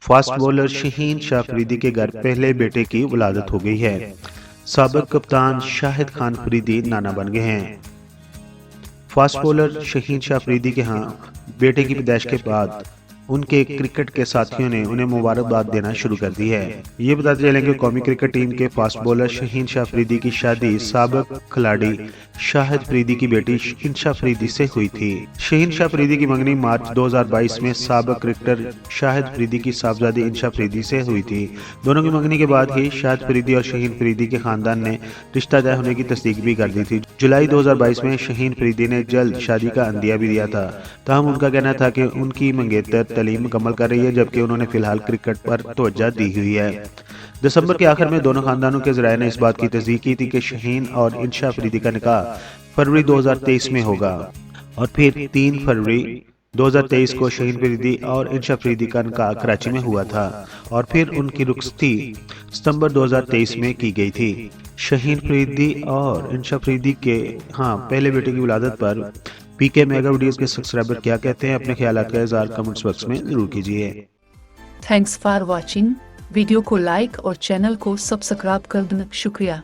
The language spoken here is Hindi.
फास्ट बॉलर शहीन शाह अफरीदी के घर पहले बेटे की वलादत हो गई है। साबिक कप्तान शाहिद खान अफरीदी नाना बन गए हैं। फास्ट बॉलर शहीन शाह अफरीदी के यहाँ बेटे की पैदाइश के बाद उनके क्रिकेट के साथियों ने उन्हें मुबारकबाद देना शुरू कर दी है। ये बताते चलें कि कौमी क्रिकेट टीम के फास्ट बॉलर शहीन शाह अफरीदी की शादी साबिक खिलाड़ी शाहिद अफरीदी की बेटी इंशा अफरीदी से हुई थी। शहीन शाह अफरीदी की मंगनी मार्च 2022 में साबिक क्रिकेटर शाहिद अफरीदी की साहबजादी इंशा अफरीदी से हुई थी। दोनों की मंगनी के बाद ही शाहिद अफरीदी और शहीन अफरीदी के खानदान ने रिश्ता तय होने की तस्दीक भी कर दी थी। जुलाई 2022 में शहीन अफरीदी ने जल्द शादी का अंदिया भी दिया था। ताहम उनका कहना था कि उनकी मंगेतर तालीम मुकम्मल कर रही है, जबकि उन्होंने फिलहाल क्रिकेट पर तवज्जो दी हुई है। दिसंबर के आखिर में दोनों खानदानों के ज़राए ने इस बात की तस्दीक की थी कि शहीन और इंशा अफरीदी का निकाह फरवरी 2023 में होगा और फिर 3 फरवरी 2023 को शहीन अफरीदी और इंशा अफरीदी का निकाह कराची में हुआ था और फिर उनकी रुखसती सितंबर 2023 में की गई थी। शहीन अफरीदी और इंशा अफरीदी के पहले बेटे की विलादत पर पीके मेगा वीडियोस के सब्सक्राइबर क्या कहते हैं, अपने ख्यालात का इज़हार कमेंट्स बॉक्स में जरूर कीजिए। Thanks for watching. वीडियो को लाइक और चैनल को सब्सक्राइब कर देना शुक्रिया।